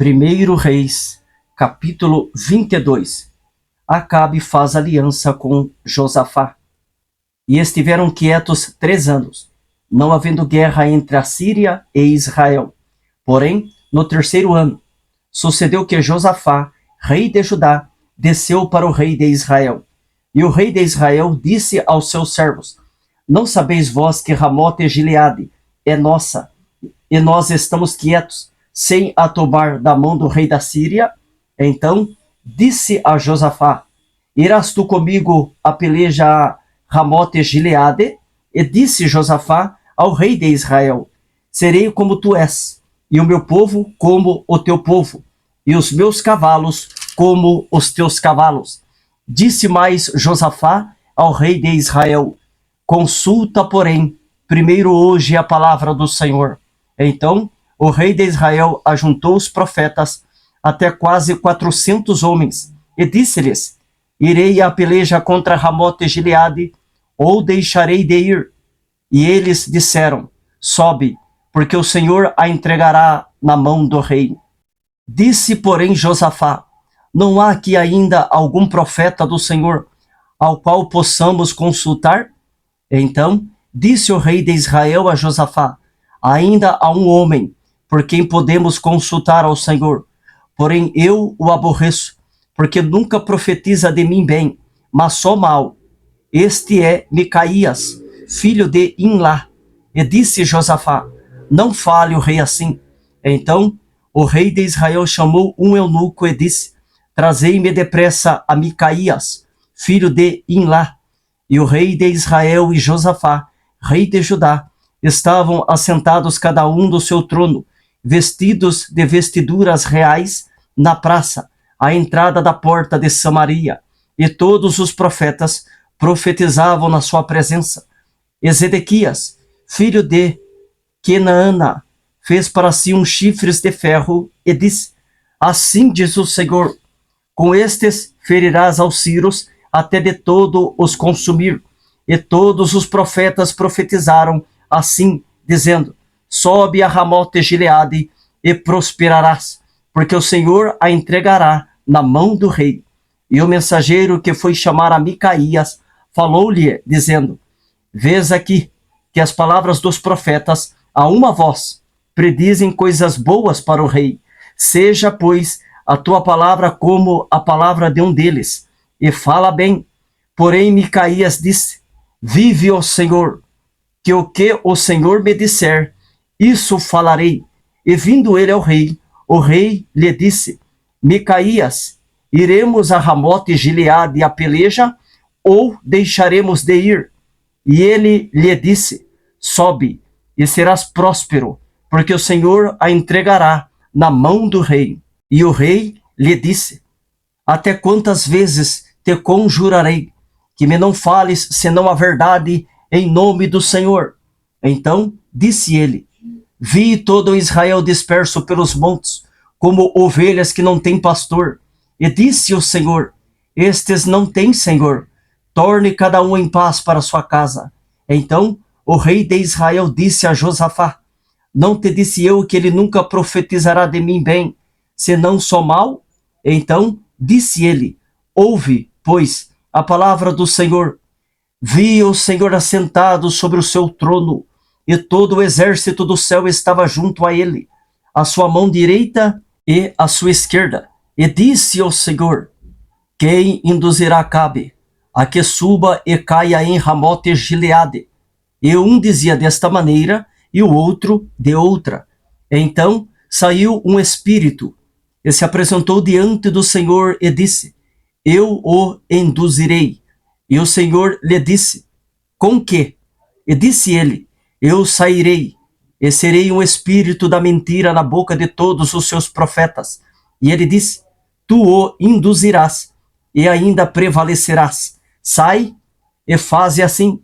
1 Reis, capítulo 22. Acabe faz aliança com Josafá. E estiveram quietos 3 anos, não havendo guerra entre a Síria e Israel. Porém, no 3º ano, sucedeu que Josafá, rei de Judá, desceu para o rei de Israel. E o rei de Israel disse aos seus servos: Não sabeis vós que Ramote Gileade é nossa, e nós estamos quietos, sem a tomar da mão do rei da Síria? Então disse a Josafá: Irás tu comigo a peleja a Ramote Gileade? E disse Josafá ao rei de Israel: Serei como tu és, e o meu povo como o teu povo, e os meus cavalos como os teus cavalos. Disse mais Josafá ao rei de Israel: Consulta, porém, primeiro hoje a palavra do Senhor. Então o rei de Israel ajuntou os profetas, até quase 400 homens, e disse-lhes: Irei à peleja contra Ramote Gileade, ou deixarei de ir? E eles disseram: Sobe, porque o Senhor a entregará na mão do rei. Disse, porém, Josafá: Não há aqui ainda algum profeta do Senhor, ao qual possamos consultar? Então disse o rei de Israel a Josafá: Ainda há um homem por quem podemos consultar ao Senhor, porém eu o aborreço, porque nunca profetiza de mim bem, mas só mal. Este é Micaías, filho de Imlá. E disse Josafá: Não fale o rei assim. Então o rei de Israel chamou um eunuco e disse: Trazei-me depressa a Micaías, filho de Imlá. E o rei de Israel e Josafá, rei de Judá, estavam assentados cada um do seu trono, vestidos de vestiduras reais, na praça, à entrada da porta de Samaria. E todos os profetas profetizavam na sua presença. E Zedequias, filho de Kenaana, fez para si uns chifres de ferro e disse: Assim diz o Senhor: Com estes ferirás aos sírios até de todo os consumir. E todos os profetas profetizaram assim, dizendo: Sobe a Ramote Gileade e prosperarás, porque o Senhor a entregará na mão do rei. E o mensageiro que foi chamar a Micaías falou-lhe, dizendo: Vês aqui que as palavras dos profetas, a uma voz, predizem coisas boas para o rei. Seja, pois, a tua palavra como a palavra de um deles, e fala bem. Porém Micaías disse: Vive o Senhor, que o Senhor me disser, isso falarei. E vindo ele ao rei, o rei lhe disse: Micaías, iremos a Ramote Gileade a peleja, ou deixaremos de ir? E ele lhe disse: Sobe, e serás próspero, porque o Senhor a entregará na mão do rei. E o rei lhe disse: Até quantas vezes te conjurarei, que me não fales senão a verdade em nome do Senhor? Então disse ele: Vi todo Israel disperso pelos montes, como ovelhas que não têm pastor. E disse o Senhor: Estes não têm Senhor, torne cada um em paz para sua casa. Então o rei de Israel disse a Josafá: Não te disse eu que ele nunca profetizará de mim bem, senão só mal? Então disse ele: Ouve, pois, a palavra do Senhor. Vi o Senhor assentado sobre o seu trono, e todo o exército do céu estava junto a ele, a sua mão direita e a sua esquerda. E disse o Senhor: Quem induzirá Acabe a que suba e caia em Ramote Gileade? E um dizia desta maneira, e o outro de outra. Então saiu um espírito, e se apresentou diante do Senhor, e disse: Eu o induzirei. E o Senhor lhe disse: Com que? E disse ele: Eu sairei, e serei um espírito da mentira na boca de todos os seus profetas. E ele disse: Tu o induzirás, e ainda prevalecerás. Sai e faze assim.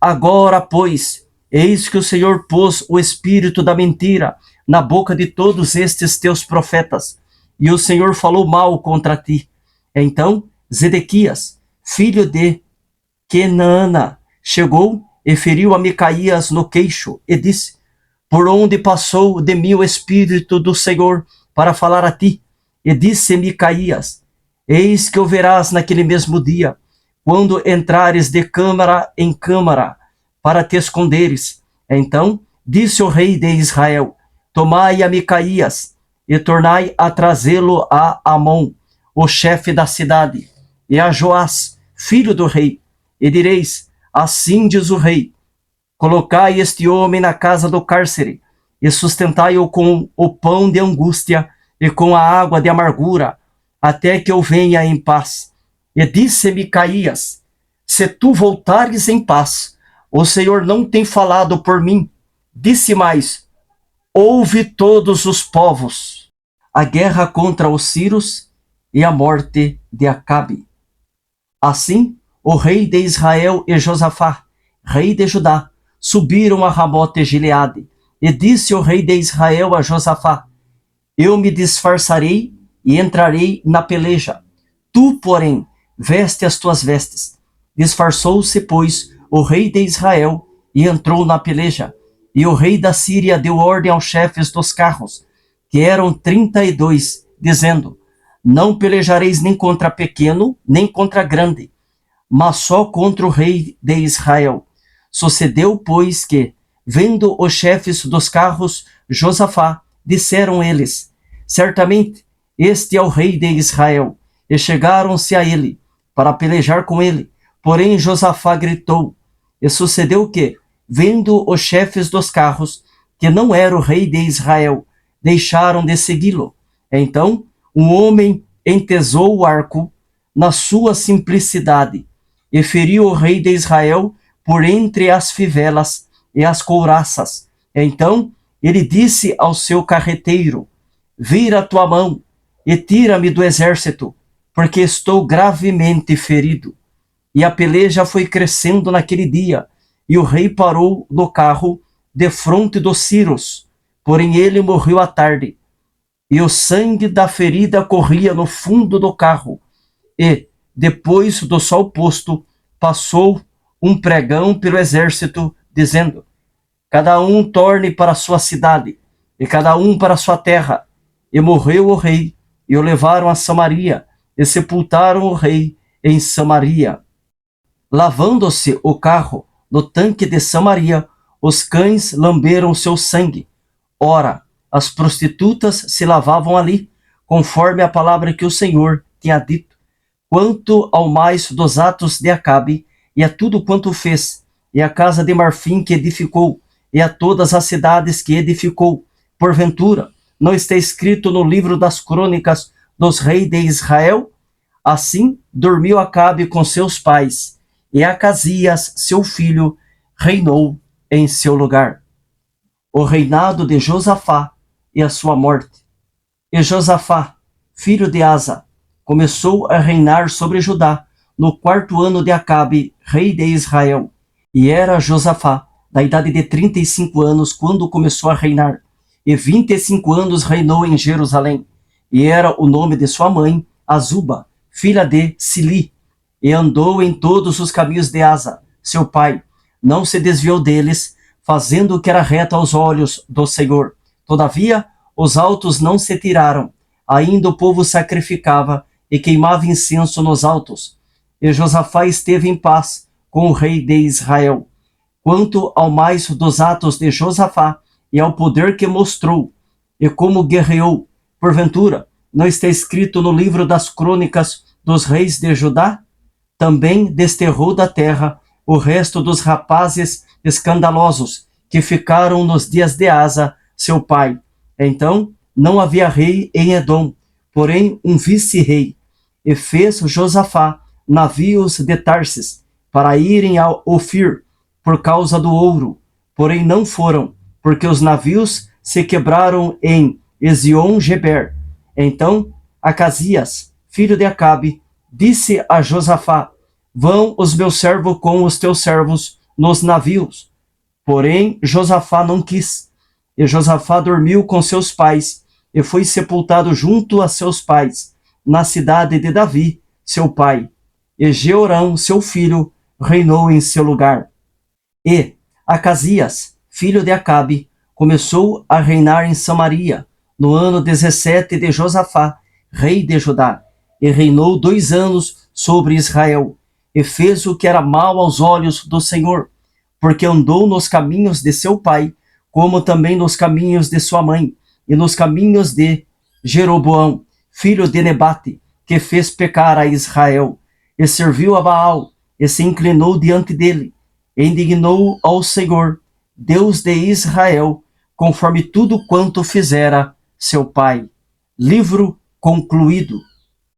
Agora, pois, eis que o Senhor pôs o espírito da mentira na boca de todos estes teus profetas, e o Senhor falou mal contra ti. Então Zedequias, filho de Kenaana, chegou e feriu a Micaías no queixo, e disse: Por onde passou de mim o espírito do Senhor, para falar a ti. E disse Micaías: eis que o verás naquele mesmo dia, quando entrares de câmara em câmara, para te esconderes. Então disse o rei de Israel: tomai a Micaías, e tornai a trazê-lo a Amon, o chefe da cidade, e a Joás, filho do rei, e direis: assim diz o rei, colocai este homem na casa do cárcere, e sustentai-o com o pão de angústia e com a água de amargura, até que eu venha em paz. E disse Micaías: se tu voltares em paz, o Senhor não tem falado por mim. Disse mais: ouve todos os povos, a guerra contra os sírios e a morte de Acabe. Assim, o rei de Israel e Josafá, rei de Judá, subiram a Ramote Gileade, e disse o rei de Israel a Josafá: eu me disfarçarei e entrarei na peleja. Tu, porém, veste as tuas vestes. Disfarçou-se, pois, o rei de Israel e entrou na peleja. E o rei da Síria deu ordem aos chefes dos carros, que eram 32, dizendo: não pelejareis nem contra pequeno, nem contra grande, mas só contra o rei de Israel. Sucedeu, pois, que, vendo os chefes dos carros Josafá, disseram eles: certamente este é o rei de Israel. E chegaram-se a ele para pelejar com ele. Porém Josafá gritou. E sucedeu que, vendo os chefes dos carros que não era o rei de Israel, deixaram de segui-lo. Então um homem entesou o arco na sua simplicidade e feriu o rei de Israel por entre as fivelas e as couraças. Então ele disse ao seu carreteiro: vira a tua mão e tira-me do exército, porque estou gravemente ferido. E a peleja foi crescendo naquele dia, e o rei parou no carro defronte dos sírios, porém ele morreu à tarde. E o sangue da ferida corria no fundo do carro, e, depois do sol posto, passou um pregão pelo exército, dizendo: cada um torne para sua cidade, e cada um para sua terra. E morreu o rei, e o levaram a Samaria, e sepultaram o rei em Samaria. Lavando-se o carro no tanque de Samaria, os cães lamberam seu sangue. Ora, as prostitutas se lavavam ali, conforme a palavra que o Senhor tinha dito. Quanto ao mais dos atos de Acabe, e a tudo quanto fez, e a casa de marfim que edificou, e a todas as cidades que edificou, porventura, não está escrito no livro das crônicas dos reis de Israel? Assim dormiu Acabe com seus pais, e Acasias, seu filho, reinou em seu lugar. O reinado de Josafá e a sua morte. E Josafá, filho de Asa, começou a reinar sobre Judá no 4º ano de Acabe, rei de Israel. E era Josafá da idade de 35 anos quando começou a reinar, e 25 anos reinou em Jerusalém. E era o nome de sua mãe, Azuba, filha de Sili. E andou em todos os caminhos de Asa, seu pai, não se desviou deles, fazendo o que era reto aos olhos do Senhor. Todavia, os altos não se tiraram, ainda o povo sacrificava e queimava incenso nos altos. E Josafá esteve em paz com o rei de Israel. Quanto ao mais dos atos de Josafá e ao poder que mostrou, e como guerreou, porventura, não está escrito no livro das crônicas dos reis de Judá? Também desterrou da terra o resto dos rapazes escandalosos que ficaram nos dias de Asa, seu pai. Então não havia rei em Edom, porém um vice-rei. E fez Josafá navios de Tarsis para irem ao Ofir por causa do ouro, porém não foram, porque os navios se quebraram em Ezion-Geber. Então Acasias, filho de Acabe, disse a Josafá: vão os meus servos com os teus servos nos navios. Porém Josafá não quis. E Josafá dormiu com seus pais, e foi sepultado junto a seus pais, na cidade de Davi, seu pai. E Jeorão, seu filho, reinou em seu lugar. E Acasias, filho de Acabe, começou a reinar em Samaria, no ano 17 de Josafá, rei de Judá, e reinou 2 anos sobre Israel, e fez o que era mal aos olhos do Senhor, porque andou nos caminhos de seu pai, como também nos caminhos de sua mãe, e nos caminhos de Jeroboão, filho de Nebate, que fez pecar a Israel, e serviu a Baal, e se inclinou diante dele, e indignou ao Senhor, Deus de Israel, conforme tudo quanto fizera seu pai. Livro concluído.